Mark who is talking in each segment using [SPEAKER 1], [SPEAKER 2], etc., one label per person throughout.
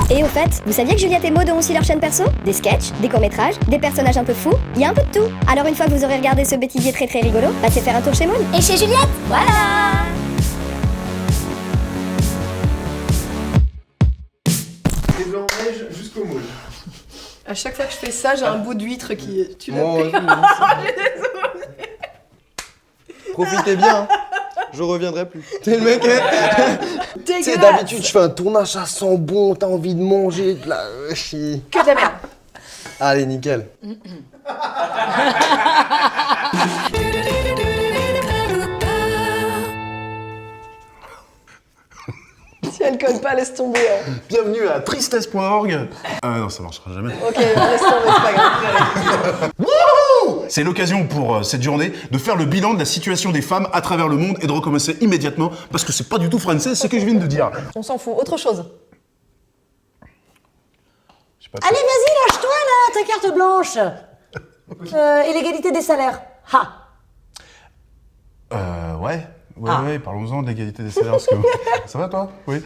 [SPEAKER 1] Et au fait, vous saviez que Juliette et Maud ont aussi leur chaîne perso? Des sketchs, des courts-métrages, des personnages un peu fous, il y a un peu de tout. Alors une fois que vous aurez regardé ce bêtisier très très rigolo, passez faire un tour chez Maud.
[SPEAKER 2] Et chez Juliette. Voilà.
[SPEAKER 3] Des blancs neige jusqu'au moule.
[SPEAKER 4] À chaque fois que je fais ça, j'ai un bout d'huître qui... Tu l'as
[SPEAKER 3] Moi,
[SPEAKER 4] pris.
[SPEAKER 3] profitez bien, hein. Je reviendrai plus. T'es le mec, tu sais,
[SPEAKER 4] Dégueulasse.
[SPEAKER 3] d'habitude, je fais un tournage, ça sent bon, t'as envie de manger, de la...
[SPEAKER 4] Que de la merde.
[SPEAKER 3] Allez, nickel.
[SPEAKER 4] Si elle colle pas, laisse tomber. Hein.
[SPEAKER 5] Bienvenue à tristesse.org. Ah non, ça marchera jamais.
[SPEAKER 4] Ok, laisse tomber, c'est pas grave.
[SPEAKER 5] C'est l'occasion pour cette journée de faire le bilan de la situation des femmes à travers le monde et de recommencer immédiatement parce que c'est pas du tout français ce que je viens de dire.
[SPEAKER 4] On s'en fout. Autre chose.
[SPEAKER 2] Allez, vas-y, lâche-toi là, ta carte blanche. Et l'égalité des salaires. Ha.
[SPEAKER 5] Ouais, parlons-en de l'égalité des salaires. Parce que... Ça va toi? Oui.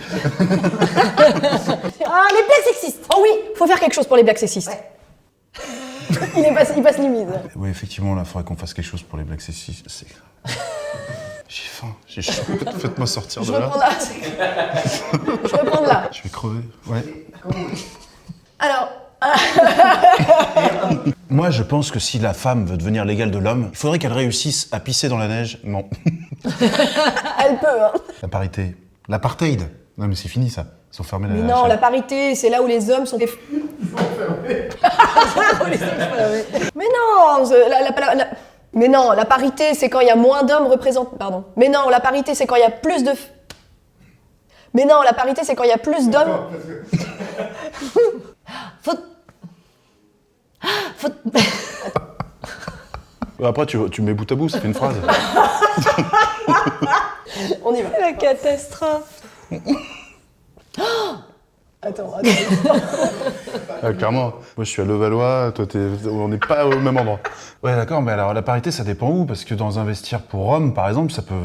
[SPEAKER 2] Ah, les blagues sexistes.
[SPEAKER 4] Oh oui, faut faire quelque chose pour les blagues sexistes.
[SPEAKER 2] Ouais.
[SPEAKER 4] Il passe limite.
[SPEAKER 5] Oui, effectivement, là, il faudrait qu'on fasse quelque chose pour les blagues sexistes. J'ai faim, j'ai chaud. Faites-moi sortir
[SPEAKER 4] Je
[SPEAKER 5] de là.
[SPEAKER 4] reprends là. Je reprends là.
[SPEAKER 5] Je vais crever. Ouais.
[SPEAKER 4] Alors,
[SPEAKER 5] Moi, je pense que si la femme veut devenir l'égale de l'homme, il faudrait qu'elle réussisse à pisser dans la neige. Non.
[SPEAKER 4] elle peut, hein.
[SPEAKER 5] La parité. L'apartheid. Non, mais c'est fini, ça. Ils sont fermés
[SPEAKER 4] Mais
[SPEAKER 5] la
[SPEAKER 4] non,
[SPEAKER 5] chaîne.
[SPEAKER 4] la parité, c'est là où les hommes sont... Mais non, mais non, la parité, c'est quand il y a moins d'hommes représentés... Pardon. Mais non, la parité, c'est quand il y a plus de... Mais non, la parité, c'est quand il y a plus d'hommes...
[SPEAKER 5] Après, tu mets bout à bout, ça fait une phrase.
[SPEAKER 4] On y va.
[SPEAKER 2] La catastrophe.
[SPEAKER 4] Attends.
[SPEAKER 5] Ah, clairement. Moi, je suis à Levallois, toi, on n'est pas au même endroit. Ouais, d'accord, mais alors, la parité, ça dépend où? Parce que dans un vestiaire pour hommes, par exemple, ça peut...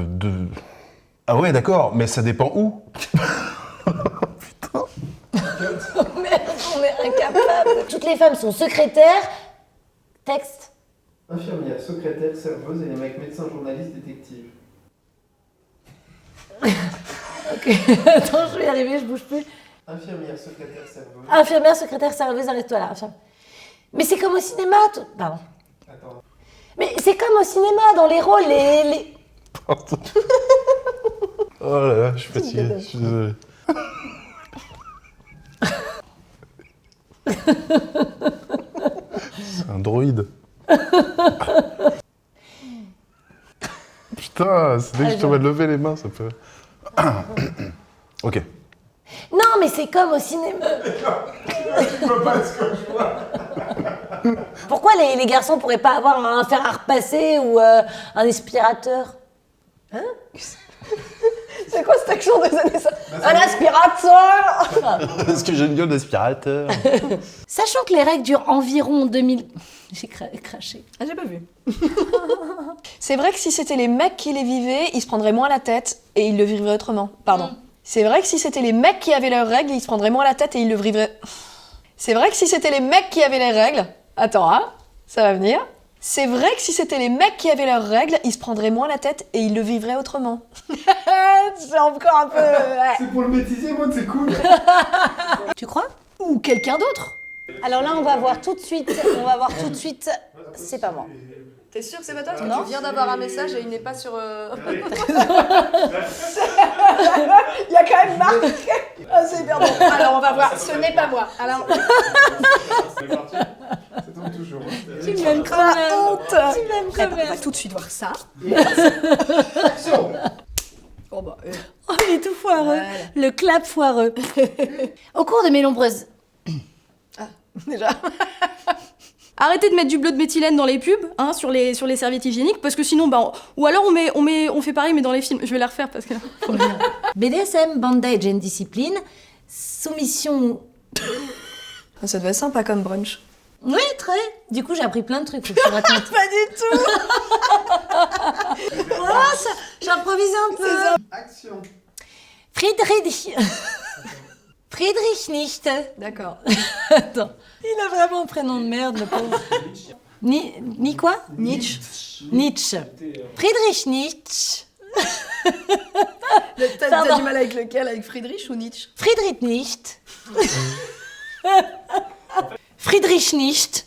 [SPEAKER 5] Ah ouais, d'accord, mais ça dépend où?
[SPEAKER 2] Merde, on est incapable. Toutes les femmes sont secrétaires. Texte.
[SPEAKER 3] Infirmière, secrétaire, serveuse et les mecs médecins, journalistes, détectives.
[SPEAKER 2] Ok, attends, je vais y arriver, je bouge plus.
[SPEAKER 3] Infirmière, secrétaire, serveuse.
[SPEAKER 2] Infirmière, secrétaire, serveuse, arrête-toi là. Mais c'est comme au cinéma, pardon.
[SPEAKER 3] Attends.
[SPEAKER 2] Mais c'est comme au cinéma, dans les rôles, les...
[SPEAKER 5] Pardon. Oh là là, je suis fatigué, je suis désolé. C'est un droïde. Putain, c'est dès que je te vois lever les mains, ça peut... Ok.
[SPEAKER 2] Non, mais c'est comme au cinéma. Pourquoi les garçons pourraient pas avoir un fer à repasser ou un aspirateur?
[SPEAKER 4] Hein? C'est quoi cette action des années ça? Un aspirateur.
[SPEAKER 5] Est-ce que j'ai une gueule d'aspirateur?
[SPEAKER 2] Sachant que les règles durent environ 2000... J'ai craché.
[SPEAKER 4] Ah, j'ai pas vu. C'est vrai que si c'était les mecs qui les vivaient, ils se prendraient moins la tête et ils le vivraient autrement. Pardon. C'est vrai que si c'était les mecs qui avaient leurs règles, ils se prendraient moins la tête et ils le vivraient... C'est vrai que si c'était les mecs qui avaient les règles... Attends, hein, ça va venir. C'est vrai que si c'était les mecs qui avaient leurs règles, ils se prendraient moins la tête et ils le vivraient autrement. C'est encore un peu... Ouais.
[SPEAKER 3] C'est pour le bêtisier, moi, c'est cool.
[SPEAKER 2] Tu crois?
[SPEAKER 4] Ou quelqu'un d'autre.
[SPEAKER 2] Alors là, on va voir tout de suite. C'est pas moi.
[SPEAKER 4] T'es sûr que c'est pas toi?
[SPEAKER 2] Non.
[SPEAKER 4] Tu viens d'avoir un message et il n'est pas sur... Il y a quand même marqué. Ah, c'est hyper bon. Alors, on va voir. Ce n'est pas moi. Alors...
[SPEAKER 3] C'est parti. Ça tombe toujours.
[SPEAKER 2] Tu m'aimes quand
[SPEAKER 4] La
[SPEAKER 2] même.
[SPEAKER 4] honte.
[SPEAKER 2] Tu m'aimes quand
[SPEAKER 4] Attends, on va
[SPEAKER 2] même.
[SPEAKER 4] tout de suite voir ça.
[SPEAKER 3] Action.
[SPEAKER 4] Oh bah...
[SPEAKER 2] Oh, il est tout foireux.
[SPEAKER 4] Voilà.
[SPEAKER 2] Le clap foireux. Au cours de mes nombreuses...
[SPEAKER 4] Déjà.
[SPEAKER 6] Arrêtez de mettre du bleu de méthylène dans les pubs, hein, sur les serviettes hygiéniques, parce que sinon, bah, ou alors on fait pareil mais dans les films. Je vais la refaire parce que...
[SPEAKER 2] BDSM, bandage and discipline, soumission...
[SPEAKER 4] Ça devait être sympa comme brunch.
[SPEAKER 2] Oui, très. Du coup, j'ai appris plein de trucs, faut que je te raconte.
[SPEAKER 4] Pas du tout.
[SPEAKER 2] Oh, ça, j'improvise un peu.
[SPEAKER 3] Action.
[SPEAKER 2] Friedrich Nietzsche.
[SPEAKER 4] D'accord.
[SPEAKER 2] Attends, il a vraiment un prénom de merde, le pauvre. Ni quoi?
[SPEAKER 4] Nietzsche.
[SPEAKER 2] Nietzsche. Friedrich Nietzsche.
[SPEAKER 4] T'as du mal avec lequel? Avec Friedrich ou Nietzsche?
[SPEAKER 2] Friedrich Nietzsche. Friedrich Nietzsche.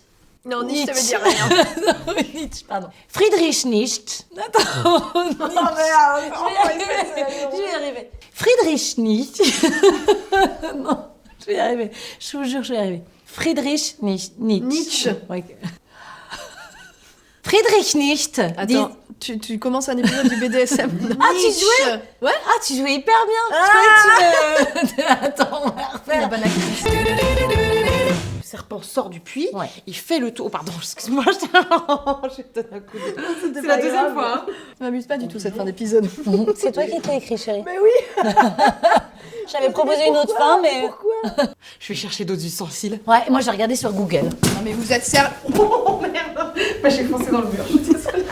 [SPEAKER 4] Non, Nietzsche, ça veut dire rien.
[SPEAKER 2] Non, Nietzsche, pardon. Friedrich Nietzsche. Attends, Nietzsche. Je vais y arriver. Friedrich Nietzsche. Non, je vais y arriver. Je vous jure, je vais y arriver. Friedrich Nietzsche.
[SPEAKER 4] Nietzsche.
[SPEAKER 2] Ouais. Friedrich Nietzsche.
[SPEAKER 4] Attends, tu commences un épisode du BDSM.
[SPEAKER 2] Ah, tu jouais?
[SPEAKER 4] Ouais.
[SPEAKER 2] Ah, tu jouais hyper bien. Je croyais que tu me... Attends, on va refaire.
[SPEAKER 4] La bonne actrice.
[SPEAKER 2] Le serpent sort du puits,
[SPEAKER 6] Ouais.
[SPEAKER 2] il fait le tour. Oh, pardon, excuse-moi, je te donne un coup de... C'est la deuxième fois.
[SPEAKER 4] Ça m'amuse pas du tout cette fin d'épisode.
[SPEAKER 2] C'est toi qui t'as écrit, chérie. Mais oui. J'avais proposé une autre fin, mais... Pourquoi? Je vais chercher d'autres ustensiles. Ouais, moi j'ai regardé sur Google.
[SPEAKER 4] Non mais vous êtes sérieux?
[SPEAKER 2] Oh merde. Bah, j'ai foncé dans le mur, je suis désolée.